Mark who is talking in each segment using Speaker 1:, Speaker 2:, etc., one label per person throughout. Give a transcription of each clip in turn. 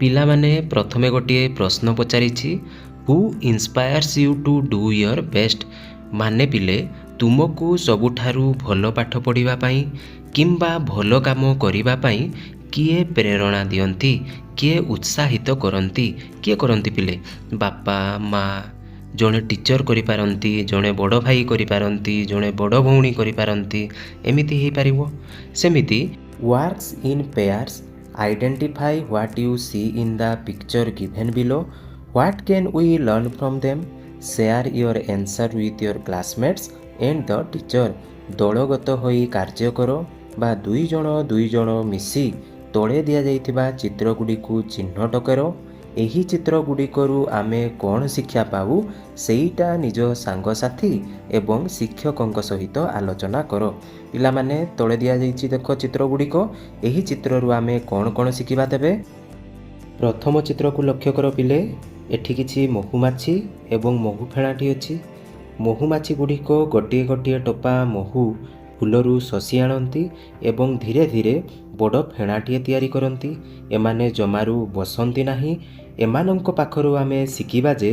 Speaker 1: ପିଲାମାନେ ପ୍ରଥମେ ଗୋଟିଏ ପ୍ରଶ୍ନ ପଚାରିଛି, who inspires you to do your best. ମାନେ ପିଲେ, ତୁମକୁ ସବୁଠାରୁ ଭଲ ପାଠ ପଢ଼ିବା ପାଇଁ କିମ୍ବା ଭଲ କାମ କରିବା ପାଇଁ କିଏ ପ୍ରେରଣା ଦିଅନ୍ତି, କିଏ ଉତ୍ସାହିତ କରନ୍ତି? କିଏ କରନ୍ତି ପିଲେ? ବାପା, ମା, ଜଣେ ଟିଚର କରିପାରନ୍ତି, ଜଣେ ବଡ଼ ଭାଇ କରିପାରନ୍ତି, ଜଣେ ବଡ଼ ଭଉଣୀ କରିପାରନ୍ତି, ଏମିତି ହେଇପାରିବ। ସେମିତି works in pairs, identify what you see in the picture given below. What can we learn from them? Share your answer with your classmates and the teacher. ଦଳଗତ ହୋଇ କାର୍ଯ୍ୟ କର ବା ଦୁଇ ଜଣ ମିଶି ତଳେ ଦିଆଯାଇଥିବା ଚିତ୍ରଗୁଡ଼ିକୁ ଚିହ୍ନଟ କର। ଏହି ଚିତ୍ରଗୁଡ଼ିକରୁ ଆମେ କ'ଣ ଶିକ୍ଷା ପାଉ, ସେଇଟା ନିଜ ସାଙ୍ଗସାଥି ଏବଂ ଶିକ୍ଷକଙ୍କ ସହିତ ଆଲୋଚନା କର। ପିଲାମାନେ, ତଳେ ଦିଆଯାଇଛି ଦେଖ ଚିତ୍ରଗୁଡ଼ିକ। ଏହି ଚିତ୍ରରୁ ଆମେ କ'ଣ କ'ଣ ଶିଖିବା ତେବେ? ପ୍ରଥମ ଚିତ୍ରକୁ ଲକ୍ଷ୍ୟ କର ପିଲେ। ଏଠି କିଛି ମହୁମାଛି ଏବଂ ମହୁ ଫେଣାଟି ଅଛି। ମହୁମାଛି ଗୁଡ଼ିକ ଗୋଟିଏ ଗୋଟିଏ ଟୋପା ମହୁ ଫୁଲରୁ ଶୋଷି ଆଣନ୍ତି ଏବଂ ଧୀରେ ଧୀରେ ବଡ଼ ଫେଣାଟିଏ ତିଆରି କରନ୍ତି। ଏମାନେ ଜମାରୁ ବସନ୍ତି ନାହିଁ। ଏମାନଙ୍କ ପାଖରୁ ଆମେ ଶିଖିବା ଯେ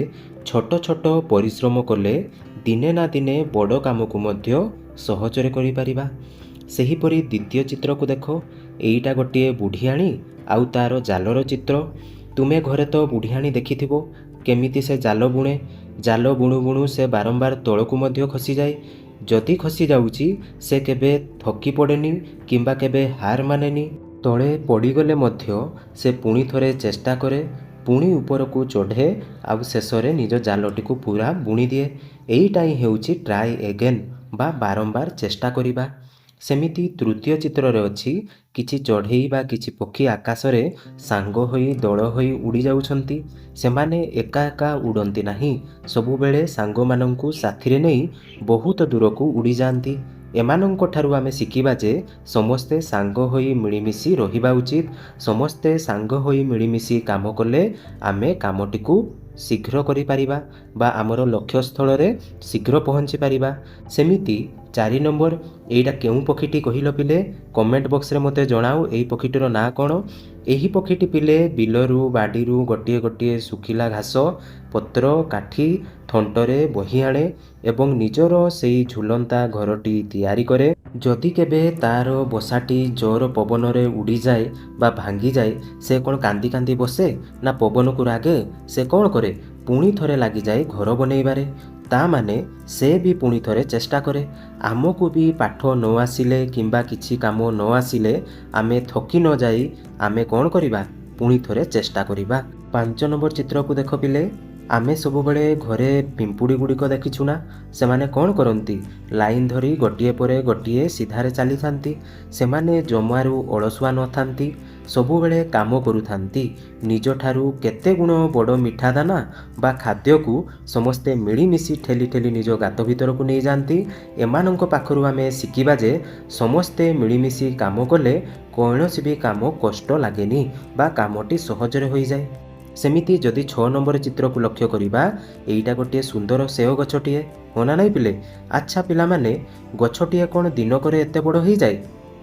Speaker 1: ଛୋଟ ଛୋଟ ପରିଶ୍ରମ କଲେ ଦିନେ ନା ଦିନେ ବଡ଼ କାମକୁ ମଧ୍ୟ ସହଜରେ କରିପାରିବା। ସେହିପରି ଦ୍ୱିତୀୟ ଚିତ୍ରକୁ ଦେଖ। ଏଇଟା ଗୋଟିଏ ବୁଢ଼ିଆଣୀ ଆଉ ତା'ର ଜାଲର ଚିତ୍ର। ତୁମେ ଘରେ ତ ବୁଢ଼ିଆଣୀ ଦେଖିଥିବ କେମିତି ସେ ଜାଲ ବୁଣେ। ଜାଲ ବୁଣୁ ବୁଣୁ ସେ ବାରମ୍ବାର ତଳକୁ ମଧ୍ୟ ଖସିଯାଏ। ଯଦି ଖସି ଯାଉଛି ସେ କେବେ ଥକି ପଡ଼େନି କିମ୍ବା କେବେ ହାର ମାନେନି। ତଳେ ପଡ଼ିଗଲେ ମଧ୍ୟ ସେ ପୁଣି ଥରେ ଚେଷ୍ଟା କରେ, ପୁଣି ଉପରକୁ ଚଢ଼େ ଆଉ ଶେଷରେ ନିଜ ଜାଲଟିକୁ ପୁରା ବୁଣିଦିଏ। ଏଇଟା ହିଁ ହେଉଛି ଟ୍ରାଏ ଏଗେନ୍ ବା ବାରମ୍ବାର ଚେଷ୍ଟା କରିବା। ସେମିତି ତୃତୀୟ ଚିତ୍ରରେ ଅଛି କିଛି ଚଢ଼େଇ ବା କିଛି ପକ୍ଷୀ ଆକାଶରେ ସାଙ୍ଗ ହୋଇ ଦଳ ହୋଇ ଉଡ଼ି ଯାଉଛନ୍ତି। ସେମାନେ ଏକା ଏକା ଉଡ଼ନ୍ତି ନାହିଁ, ସବୁବେଳେ ସାଙ୍ଗମାନଙ୍କୁ ସାଥିରେ ନେଇ ବହୁତ ଦୂରକୁ ଉଡ଼ିଯାଆନ୍ତି। ଏମାନଙ୍କ ଠାରୁ ଆମେ ଶିଖିବା ଯେ ସମସ୍ତେ ସାଙ୍ଗ ହୋଇ ମିଳିମିଶି ରହିବା ଉଚିତ। ସମସ୍ତେ ସାଙ୍ଗ ହୋଇ ମିଳିମିଶି କାମ କଲେ ଆମେ କାମଟିକୁ ଶୀଘ୍ର କରିପାରିବା ବା ଆମର ଲକ୍ଷ୍ୟସ୍ଥଳରେ ଶୀଘ୍ର ପହଞ୍ଚି ପାରିବା। ସେମିତି 4 ନମ୍ବର, ଏଇଟା କେଉଁ ପକ୍ଷୀଟି କହିଲ ପିଲେ? କମେଣ୍ଟ ବକ୍ସରେ ମୋତେ ଜଣାଅ ଏହି ପକ୍ଷୀଟିର ନାଁ କ'ଣ? ଏହି ପକ୍ଷୀଟି ପିଲେ ବିଲରୁ ବାଡ଼ିରୁ ଗୋଟିଏ ଗୋଟିଏ ଶୁଖିଲା ଘାସ, ପତ୍ର, କାଠି ଥଣ୍ଟରେ ବୋହି ଆଣେ ଏବଂ ନିଜର ସେଇ ଝୁଲନ୍ତା ଘରଟି ତିଆରି କରେ। ଯଦି କେବେ ତା'ର ବସାଟି ଜୋର ପବନରେ ଉଡ଼ିଯାଏ ବା ଭାଙ୍ଗିଯାଏ, ସେ କ'ଣ କାନ୍ଦି କାନ୍ଦି ବସେ ନା ପବନକୁ ରାଗେ? ସେ କ'ଣ କରେ? ପୁଣି ଥରେ ଲାଗିଯାଏ ଘର ବନେଇବାରେ। ତା ମାନେ ସେ ବି ପୁଣି ଥରେ ଚେଷ୍ଟା କରେ। ଆମକୁ ବି ପାଠ ନ ଆସିଲେ କିମ୍ବା କିଛି କାମ ନ ଆସିଲେ ଆମେ ଥକି ନ ଯାଇ ଆମେ କ'ଣ କରିବା? ପୁଣି ଥରେ ଚେଷ୍ଟା କରିବା। 5 ନମ୍ବର ଚିତ୍ରକୁ ଦେଖ ପିଲେ। ଆମେ ସବୁବେଳେ ଘରେ ପିମ୍ପୁଡ଼ି ଗୁଡ଼ିକ ଦେଖିଛୁ ନା? ସେମାନେ କ'ଣ କରନ୍ତି? ଲାଇନ ଧରି ଗୋଟିଏ ପରେ ଗୋଟିଏ ସିଧାରେ ଚାଲିଥାନ୍ତି। ସେମାନେ ଜମାରୁ ଅଳସୁଆ ନଥାନ୍ତି, ସବୁବେଳେ କାମ କରୁଥାନ୍ତି। ନିଜଠାରୁ କେତେ ଗୁଣ ବଡ଼ ମିଠା ଦାନା ବା ଖାଦ୍ୟକୁ ସମସ୍ତେ ମିଳିମିଶି ଠେଲି ଠେଲି ନିଜ ଗାତ ଭିତରକୁ ନେଇଯାଆନ୍ତି। ଏମାନଙ୍କ ପାଖରୁ ଆମେ ଶିଖିବା ଯେ ସମସ୍ତେ ମିଳିମିଶି କାମ କଲେ କୌଣସି ବି କାମ କଷ୍ଟ ଲାଗେନି ବା କାମଟି ସହଜରେ ହୋଇଯାଏ। ସେମିତି ଯଦି 6 ନମ୍ବର ଚିତ୍ରକୁ ଲକ୍ଷ୍ୟ କରିବା, ଏଇଟା ଗୋଟିଏ ସୁନ୍ଦର ସେଓ ଗଛଟିଏ, ହଁ ନା ନାହିଁ ପିଲେ? ଆଚ୍ଛା ପିଲାମାନେ, ଗଛଟିଏ କ'ଣ ଦିନକରେ ଏତେ ବଡ଼ ହେଇଯାଏ?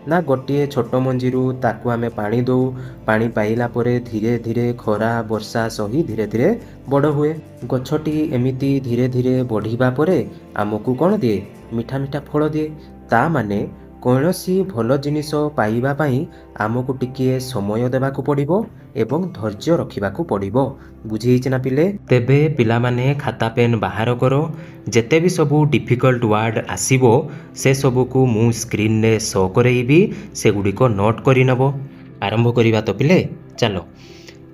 Speaker 1: ନା ଗୋଟିଏ ଛୋଟ ମଞ୍ଜିରୁ ତାକୁ ଆମେ ପାଣି ଦେଉ, ପାଣି ପାଇଲା ପରେ ଧୀରେ ଧୀରେ ଖରା ବର୍ଷା ସହି ଧୀରେ ଧୀରେ ବଡ଼ ହୁଏ। ଗଛଟି ଏମିତି ଧୀରେ ଧୀରେ ବଢ଼ିବା ପରେ ଆମକୁ କ'ଣ ଦିଏ? ମିଠା ମିଠା ଫଳ ଦିଏ। ତା ମାନେ କୌଣସି ଭଲ ଜିନିଷ ପାଇବା ପାଇଁ ଆମକୁ ଟିକିଏ ସମୟ ଦେବାକୁ ପଡ଼ିବ ଏବଂ ଧୈର୍ଯ୍ୟ ରଖିବାକୁ ପଡ଼ିବ। ବୁଝି ହେଇଛି ନା ପିଲେ? ତେବେ ପିଲାମାନେ ଖାତା ପେନ୍ ବାହାର କର। ଯେତେ ବି ସବୁ ଡିଫିକଲ୍ଟ ୱାର୍ଡ଼ ଆସିବ ସେସବୁକୁ ମୁଁ ସ୍କ୍ରିନ୍ରେ ଶୋ କରେଇବି, ସେଗୁଡ଼ିକ ନୋଟ୍ କରିନେବ। ଆରମ୍ଭ କରିବା ତ ପିଲେ, ଚାଲ।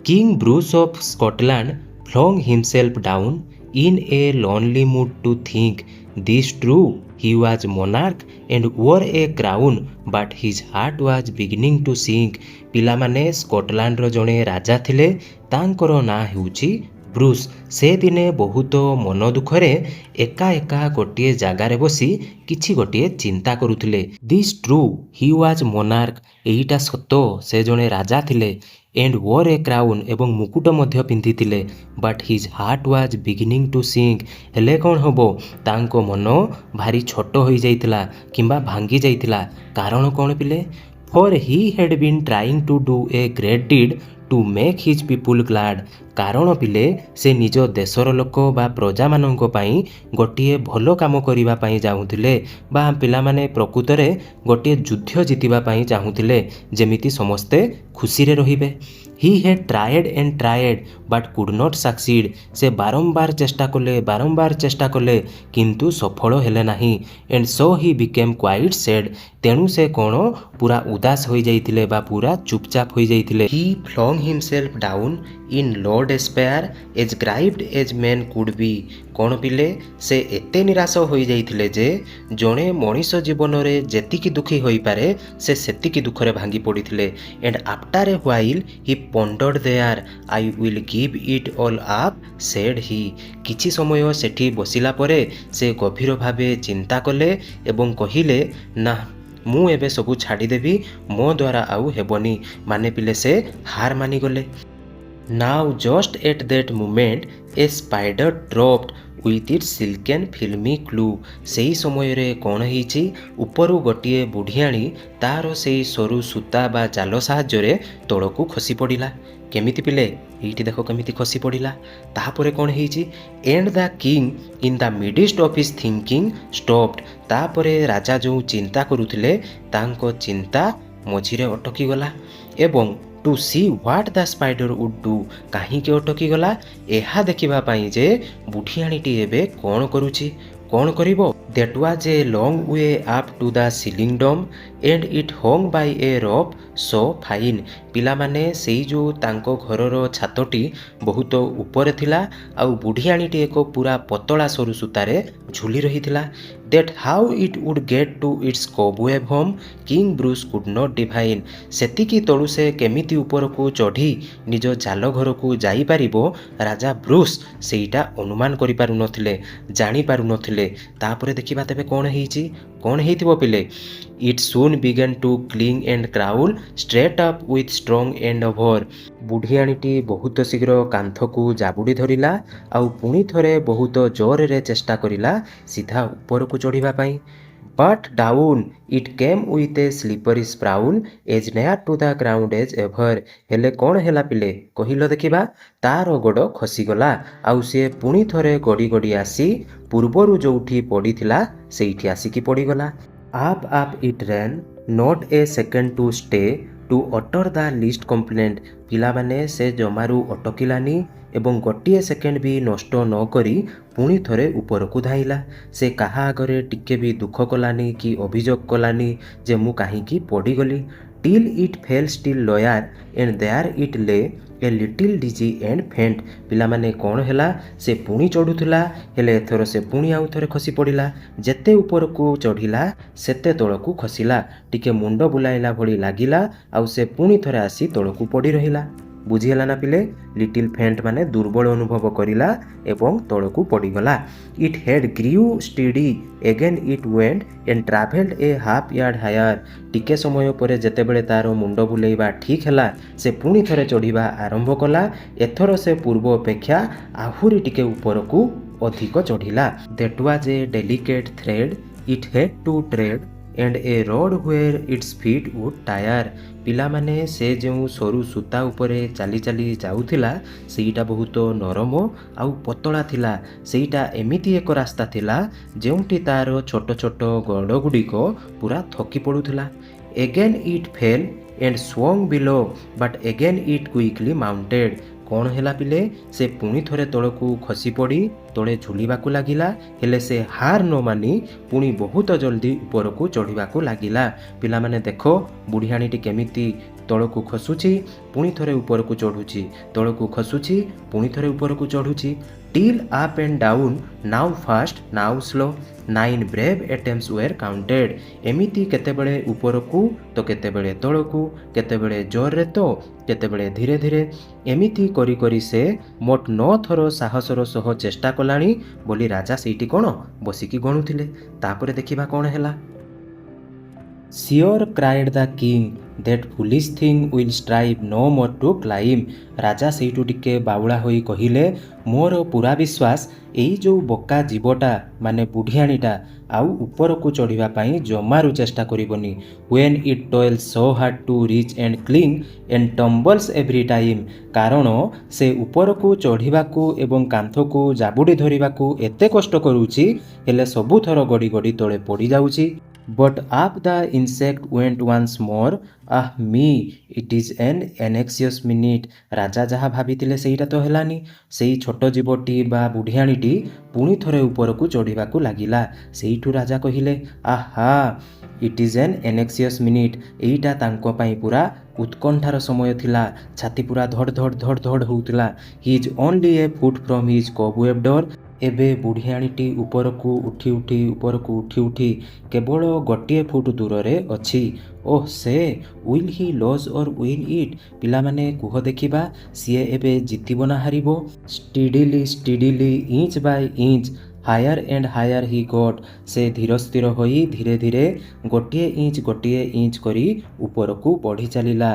Speaker 1: King Bruce of Scotland flung himself down in a lonely mood to think. This true, he was monarch and wore a crown, but his heart was beginning to sink. ପିଲାମାନେ, ସ୍କଟଲ୍ୟାଣ୍ଡର ଜଣେ ରାଜା ଥିଲେ, ତାଙ୍କର ନାଁ ହେଉଛି ବ୍ରୁସ୍। ସେ ଦିନେ ବହୁତ ମନ ଦୁଃଖରେ ଏକା ଏକା ଗୋଟିଏ ଜାଗାରେ ବସି କିଛି ଗୋଟିଏ ଚିନ୍ତା କରୁଥିଲେ। This true, he was monarch, ଏଇଟା ସତ, ସେ ଜଣେ ରାଜା ଥିଲେ। ଏଣ୍ଡ ୱୋର୍ ଏ କ୍ରାଉନ୍, ଏବଂ ମୁକୁଟ ମଧ୍ୟ ପିନ୍ଧିଥିଲେ। But his heart was beginning to sink, ହେଲେ କ'ଣ ହେବ? ତାଙ୍କ ମନ ଭାରି ଛୋଟ ହୋଇଯାଇଥିଲା କିମ୍ବା ଭାଙ୍ଗି ଯାଇଥିଲା। କାରଣ କ'ଣ ପିଲେ? For he had been trying to do a great deed to make his people glad. କାରଣ ପିଲେ ସେ ନିଜ ଦେଶର ଲୋକ ବା ପ୍ରଜାମାନଙ୍କ ପାଇଁ ଗୋଟିଏ ଭଲ କାମ କରିବା ପାଇଁ ଚାହୁଁଥିଲେ ବା ପିଲାମାନେ ପ୍ରକୃତରେ ଗୋଟିଏ ଯୁଦ୍ଧ ଜିତିବା ପାଇଁ ଚାହୁଁଥିଲେ ଯେମିତି ସମସ୍ତେ ଖୁସିରେ ରହିବେ। He had tried and tried but could not succeed. ସେ ବାରମ୍ବାର ଚେଷ୍ଟା କଲେ କିନ୍ତୁ ସଫଳ ହେଲେ ନାହିଁ। And so he became quite sad. ତେଣୁ ସେ କ'ଣ ପୁରା ଉଦାସ ହୋଇଯାଇଥିଲେ ବା ପୁରା ଚୁପଚାପ ହୋଇଯାଇଥିଲେ। He flung himself down in low despair as grieved as men could be. କ'ଣ ପିଲେ ସେ ଏତେ ନିରାଶ ହୋଇଯାଇଥିଲେ ଯେ ଜଣେ ମଣିଷ ଜୀବନରେ ଯେତିକି ଦୁଃଖୀ ହୋଇପାରେ ସେ ସେତିକି ଦୁଃଖରେ ଭାଙ୍ଗି ପଡ଼ିଥିଲେ। And after a while he pondered there I will give it all up said he. କିଛି ସମୟ ସେଠି ବସିଲା ପରେ ସେ ଗଭୀର ଭାବେ ଚିନ୍ତା କଲେ ଏବଂ କହିଲେ ନା ମୁଁ ଏବେ ସବୁ ଛାଡ଼ିଦେବି, ମୋ ଦ୍ୱାରା ଆଉ ହେବନି। ମାନେ ପିଲେ ସେ ହାର ମାନିଗଲେ। Now just at that moment a spider dropped with its silken filmy clue. ସେହି ସମୟରେ କ'ଣ ହେଇଛି, ଉପରୁ ଗୋଟିଏ ବୁଢ଼ିଆଣୀ ତାର ସେଇ ସରୁ ସୂତା ବା ଜାଲ ସାହାଯ୍ୟରେ ତଳକୁ ଖସି ପଡ଼ିଲା। କେମିତି ପିଲେ ଏଇଠି ଦେଖ କେମିତି ଖସି ପଡ଼ିଲା। ତାପରେ କ'ଣ ହେଇଛି, and the king in the midst of his thinking stopped. ତାପରେ ରାଜା ଯେଉଁ ଚିନ୍ତା କରୁଥିଲେ ତାଙ୍କ ଚିନ୍ତା ମଝିରେ ଅଟକିଗଲା ଏବଂ to see what the spider would do. କାହିଁକି ଅଟକିଗଲା, ଏହା ଦେଖିବା ପାଇଁ ଯେ ବୁଢ଼ିଆଣୀଟି ଏବେ କ'ଣ କରୁଛି, କ'ଣ କରିବ। That was a long way up to the ceiling dome and it hung by a rope so fine. ପିଲାମାନେ ସେଇ ଯେଉଁ ତାଙ୍କ ଘରର ଛାତଟି ବହୁତ ଉପରେ ଥିଲା ଆଉ ବୁଢ଼ିଆଣୀଟି ଏକ ପୁରା ପତଳା ସରୁ ସୂତାରେ ଝୁଲି ରହିଥିଲା। That how it would get to its cobweb home King Bruce could not divine. ସେତିକି ତଳୁ ସେ କେମିତି ଉପରକୁ ଚଢ଼ି ନିଜ ଜାଲ ଘରକୁ ଯାଇପାରିବ ରାଜା ବ୍ରୁସ୍ ସେଇଟା ଅନୁମାନ କରିପାରୁନଥିଲେ, ଜାଣିପାରୁନଥିଲେ। ତାପରେ ଦେଖିବା ତେବେ କ'ଣ ହେଇଛି, କ'ଣ ହେଇଥିବ ପିଲେ। It soon began to cling and crawl straight up with strong endeavour. ବୁଢ଼ିଆଣୀଟି ବହୁତ ଶୀଘ୍ର କାନ୍ଥକୁ ଜାବୁଡ଼ି ଧରିଲା ଆଉ ପୁଣି ଥରେ ବହୁତ ଜୋରରେ ଚେଷ୍ଟା କରିଲା ସିଧା ଉପରକୁ ଚଢ଼ିବା ପାଇଁ। But down it came with a slippery sprawl as near to the ground as ever. ହେଲେ କ'ଣ ହେଲା ପିଲେ କହିଲ ଦେଖିବା, ତାର ଗୋଡ଼ ଖସିଗଲା ଆଉ ସିଏ ପୁଣି ଥରେ ଗଡ଼ି ଗଡ଼ି ଆସି ପୂର୍ବରୁ ଯେଉଁଠି ପଡ଼ିଥିଲା ସେଇଠି ଆସିକି ପଡ଼ିଗଲା। Up up it ran not a second to stay to utter the least complaint. ପିଲାମାନେ ସେ ଜମାରୁ ଅଟକିଲାନି ଏବଂ ଗୋଟିଏ ସେକେଣ୍ଡ ବି ନଷ୍ଟ ନ କରି ପୁଣି ଥରେ ଉପରକୁ ଧାଇଁଲା। ସେ କାହା ଆଗରେ ଟିକେ ବି ଦୁଃଖ କଲାନି କି ଅଭିଯୋଗ କଲାନି ଯେ ମୁଁ କାହିଁକି ପଡ଼ିଗଲି। Till it fell still lower and there it lay a little dizzy and faint. ପିଲାମାନେ କ'ଣ ହେଲା, ସେ ପୁଣି ଚଢ଼ୁଥିଲା ହେଲେ ଏଥର ସେ ପୁଣି ଆଉ ଥରେ ଖସି ପଡ଼ିଲା। ଯେତେ ଉପରକୁ ଚଢ଼ିଲା ସେତେ ତଳକୁ ଖସିଲା। ଟିକେ ମୁଣ୍ଡ ବୁଲାଇଲା ଭଳି ଲାଗିଲା ଆଉ ସେ ପୁଣି ଥରେ ଆସି ତଳକୁ ପଡ଼ି ରହିଲା। ବୁଝିହେଲା ନା ପିଲେ, ଲିଟିଲ୍ ଫେଣ୍ଟ ମାନେ ଦୁର୍ବଳ ଅନୁଭବ କରିଲା ଏବଂ ତଳକୁ ପଡ଼ିଗଲା। Its head grew steady again it went and travelled a half yard higher. ଟିକେ ସମୟ ପରେ ଯେତେବେଳେ ତାର ମୁଣ୍ଡ ବୁଲେଇବା ଠିକ୍ ହେଲା ସେ ପୁଣି ଥରେ ଚଢ଼ିବା ଆରମ୍ଭ କଲା। ଏଥର ସେ ପୂର୍ବ ଅପେକ୍ଷା ଆହୁରି ଟିକେ ଉପରକୁ ଅଧିକ ଚଢ଼ିଲା। That was a delicate thread it had to tread and a road where its feet would tire. ପିଲାମାନେ ସେ ଯେଉଁ ସରୁ ସୂତା ଉପରେ ଚାଲି ଚାଲି ଯାଉଥିଲା ସେଇଟା ବହୁତ ନରମ ଆଉ ପତଳା ଥିଲା। ସେଇଟା ଏମିତି ଏକ ରାସ୍ତା ଥିଲା ଯେଉଁଠି ତାର ଛୋଟ ଛୋଟ ଗୋଡ଼ ଗୁଡ଼ିକ ପୁରା ଥକି ପଡ଼ୁଥିଲା। Again it fell and swung below but again it quickly mounted. କ'ଣ ହେଲା ପିଲେ, ସେ ପୁଣି ଥରେ ତଳକୁ ଖସି ପଡ଼ି ତଳେ ଝୁଲିବାକୁ ଲାଗିଲା ହେଲେ ସେ ହାର ନ ମାନି ପୁଣି ବହୁତ ଜଲ୍ଦି ଉପରକୁ ଚଢ଼ିବାକୁ ଲାଗିଲା। ପିଲାମାନେ ଦେଖ ବୁଢ଼ିଆଣୀଟି କେମିତି ତଳକୁ ଖସୁଛି ପୁଣି ଥରେ ଉପରକୁ ଚଢ଼ୁଛି, ତଳକୁ ଖସୁଛି ପୁଣି ଥରେ ଉପରକୁ ଚଢ଼ୁଛି। Till up and down now fast now slow 9 brave attempts were counted. ଏମିତି କେତେବେଳେ ଉପରକୁ ତ କେତେବେଳେ ତଳକୁ, କେତେବେଳେ ଜୋରରେ ତ କେତେବେଳେ ଧୀରେ ଧୀରେ, ଏମିତି କରି କରି ସେ ମୋଟ 9 ଥର ସାହସର ସହ ଚେଷ୍ଟା କଲାଣି ବୋଲି ରାଜା ସେଇଠି କ'ଣ ବସିକି ଗଣୁଥିଲେ। ତାପରେ ଦେଖିବା କ'ଣ ହେଲା। Sure, cried the king, that foolish thing will strive no more to climb. ରାଜା ସେଇଠୁ ଟିକେ ବାଉଳା ହୋଇ କହିଲେ, ମୋର ପୁରା ବିଶ୍ୱାସ ଏଇ ଯେଉଁ ବୋକା ଜୀବଟା ମାନେ ବୁଢ଼ିଆଣୀଟା ଆଉ ଉପରକୁ ଚଢ଼ିବା ପାଇଁ ଜମାରୁ ଚେଷ୍ଟା କରିବନି। When it toils so hard to reach and cling and tumbles every time, କାରଣ ସେ ଉପରକୁ ଚଢ଼ିବାକୁ ଏବଂ କାନ୍ଥକୁ ଜାବୁଡ଼ି ଧରିବାକୁ ଏତେ କଷ୍ଟ କରୁଛି, ହେଲେ ସବୁଥର ଗଡ଼ି ଗଡ଼ି ତଳେ ପଡ଼ିଯାଉଛି। But up the insect went once more. Ah me, it is an anxious minute. ରାଜା ଯାହା ଭାବିଥିଲେ ସେଇଟା ତ ହେଲାନି। ସେଇ ଛୋଟ ଜୀବଟି ବା ବୁଢ଼ିଆଣୀଟି ପୁଣି ଥରେ ଉପରକୁ ଚଢ଼ିବାକୁ ଲାଗିଲା। ସେଇଠୁ ରାଜା କହିଲେ, ଆହା, it is an anxious minute. ଏଇଟା ତାଙ୍କ ପାଇଁ ପୁରା ଉତ୍କଣ୍ଠାର ସମୟ ଥିଲା। ଛାତି ପୁରା ଧଡ଼ ଧଡ଼ ଧଡ଼ ଧଡ଼ ହେଉଥିଲା। He is only A foot from his cobweb door. ଏବେ ବୁଢ଼ିଆଣୀଟି ଉପରକୁ ଉଠି ଉଠି କେବଳ ଗୋଟିଏ ଫୁଟ ଦୂରରେ ଅଛି। ଓଃ ସେ will he lose or win it? ପିଲାମାନେ କୁହ ଦେଖିବା, ସିଏ ଏବେ ଜିତିବ ନା ହାରିବ? Steadily inch by inch higher and higher he got. ସେ ଧୀର ସ୍ଥିର ହୋଇ ଧୀରେ ଧୀରେ ଗୋଟିଏ ଇଞ୍ଚ କରି ଉପରକୁ ବଢ଼ି ଚାଲିଲା।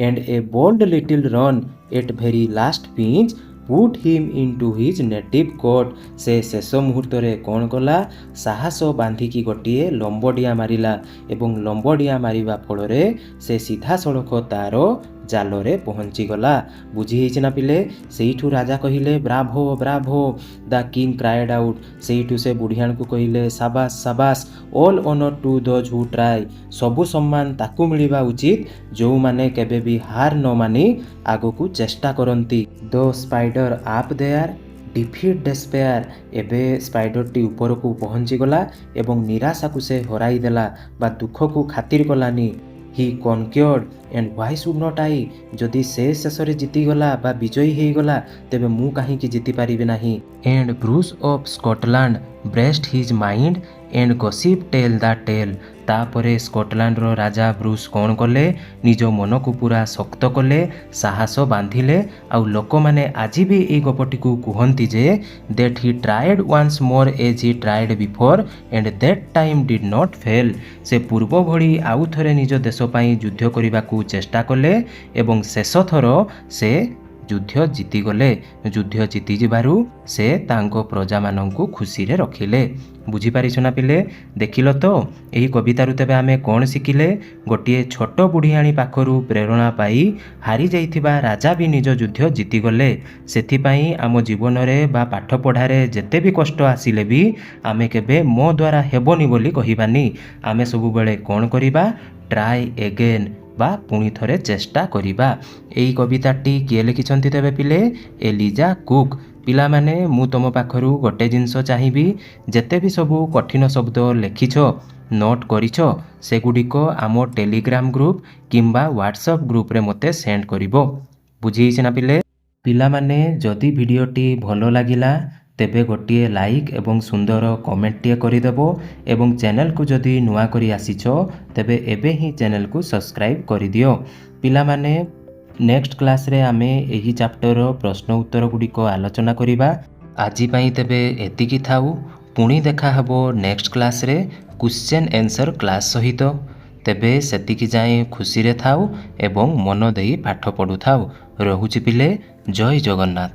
Speaker 1: And a bold little run at very last pinch put him into his native coat. ସେ ଶେଷ ମୁହୂର୍ତ୍ତରେ କ'ଣ କଲା? ସାହସ ବାନ୍ଧିକି ଗୋଟିଏ ଲମ୍ବଡ଼ିଆ ମାରିଲା ଏବଂ ଲମ୍ବଡ଼ିଆ ମାରିବା ଫଳରେ ସେ ସିଧାସଳଖ ତାର ଜାଲରେ ପହଞ୍ଚିଗଲା। ବୁଝି ହେଇଛି ନା ପିଲେ? ସେଇଠୁ ରାଜା କହିଲେ, bravo bravo, the king cried out. ସେଇଠୁ ସେ ବୁଢ଼ିଆଣୀକୁ କହିଲେ, ସାବାସ୍ ସାବାସ୍, all honour to those who try. ସବୁ ସମ୍ମାନ ତାକୁ ମିଳିବା ଉଚିତ ଯେଉଁମାନେ କେବେ ବି ହାର ନ ମାନି ଆଗକୁ ଚେଷ୍ଟା କରନ୍ତି। ଦ ସ୍ପାଇଡର ଆପ୍ ଦେୟାର ଡିଫିଟ୍ ଡେସ୍ପେୟାର। ଏବେ ସ୍ପାଇଡରଟି ଉପରକୁ ପହଞ୍ଚିଗଲା ଏବଂ ନିରାଶାକୁ ସେ ହରାଇ ଦେଲା ବା ଦୁଃଖକୁ ଖାତିର କଲାନି। He conquered and why should not I? ଯଦି ସେ ଶେଷରେ ଜିତିଗଲା ବା ବିଜୟୀ ହେଇଗଲା, ତେବେ ମୁଁ କାହିଁକି ଜିତିପାରିବି ନାହିଁ? And Bruce of Scotland breast his mind and gossip tell the tale. ତାପରେ ସ୍କଟଲାଣ୍ଡର ରାଜା ବ୍ରୁସ୍ କ'ଣ କଲେ? ନିଜ ମନକୁ ପୁରା ଶକ୍ତ କଲେ, ସାହସ ବାନ୍ଧିଲେ, ଆଉ ଲୋକମାନେ ଆଜି ବି ଏଇ ଗପଟିକୁ କୁହନ୍ତି ଯେ that he tried once more as he tried before and that time did not fail. ସେ ପୂର୍ବ ଭଳି ଆଉ ଥରେ ନିଜ ଦେଶ ପାଇଁ ଯୁଦ୍ଧ କରିବାକୁ ଚେଷ୍ଟା କଲେ ଏବଂ ଶେଷ ଥର ସେ ଯୁଦ୍ଧ ଜିତିଗଲେ। ଯୁଦ୍ଧ ଜିତିଯିବାରୁ ସେ ତାଙ୍କ ପ୍ରଜାମାନଙ୍କୁ ଖୁସିରେ ରଖିଲେ। ବୁଝିପାରିଛ ନା ପିଲେ? ଦେଖିଲ ତ ଏହି କବିତାରୁ ତେବେ ଆମେ କ'ଣ ଶିଖିଲେ? ଗୋଟିଏ ଛୋଟ ବୁଢ଼ିଆଣୀ ପାଖରୁ ପ୍ରେରଣା ପାଇ ହାରି ଯାଇଥିବା ରାଜା ବି ନିଜ ଯୁଦ୍ଧ ଜିତିଗଲେ। ସେଥିପାଇଁ ଆମ ଜୀବନରେ ବା ପାଠପଢ଼ାରେ ଯେତେ ବି କଷ୍ଟ ଆସିଲେ ବି ଆମେ କେବେ ମୋ ଦ୍ୱାରା ହେବନି ବୋଲି କହିବାନି। ଆମେ ସବୁବେଳେ କ'ଣ କରିବା? ଟ୍ରାଏ ଏଗେନ୍ ବା ପୁଣି ଥରେ ଚେଷ୍ଟା କରିବା। ଏଇ କବିତାଟି କିଏ ଲେଖିଛନ୍ତି ତେବେ ପିଲେ? Eliza cook. ପିଲାମାନେ, ମୁଁ ତୁମ ପାଖରୁ ଗୋଟେ ଜିନିଷ ଚାହିଁବି, ଯେତେ ବି ସବୁ କଠିନ ଶବ୍ଦ ଲେଖିଛ, ନୋଟ୍ କରିଛ, ସେଗୁଡ଼ିକ ଆମ ଟେଲିଗ୍ରାମ ଗ୍ରୁପ୍ କିମ୍ବା ହ୍ୱାଟ୍ସଆପ୍ ଗ୍ରୁପ୍ରେ ମୋତେ ସେଣ୍ଡ କରିବ। ବୁଝି ହେଇଛି ନା ପିଲେ? ପିଲାମାନେ, ଯଦି ଭିଡ଼ିଓଟି ଭଲ ଲାଗିଲା ତେବେ ଗୋଟିଏ ଲାଇକ୍ ଏବଂ ସୁନ୍ଦର କମେଣ୍ଟଟିଏ କରିଦେବ ଏବଂ ଚ୍ୟାନେଲକୁ ଯଦି ନୂଆ କରି ଆସିଛ ତେବେ ଏବେ ହିଁ ଚ୍ୟାନେଲକୁ ସବସ୍କ୍ରାଇବ୍ କରିଦିଅ। ପିଲାମାନେ, ନେକ୍ସଟ କ୍ଲାସ୍ରେ ଆମେ ଏହି ଚାପ୍ଟରର ପ୍ରଶ୍ନ ଉତ୍ତର ଗୁଡ଼ିକ ଆଲୋଚନା କରିବା। ଆଜି ପାଇଁ ତେବେ ଏତିକି ଥାଉ। ପୁଣି ଦେଖା ହେବ ନେକ୍ସଟ କ୍ଲାସ୍ରେ କ୍ୱେଶ୍ଚନ୍ ଆନ୍ସର୍ କ୍ଲାସ୍ ସହିତ। ତେବେ ସେତିକି ଯାଏଁ ଖୁସିରେ ଥାଉ ଏବଂ ମନ ଦେଇ ପାଠ ପଢ଼ୁଥାଉ। ରହୁଛି ପିଲେ, ଜୟ ଜଗନ୍ନାଥ।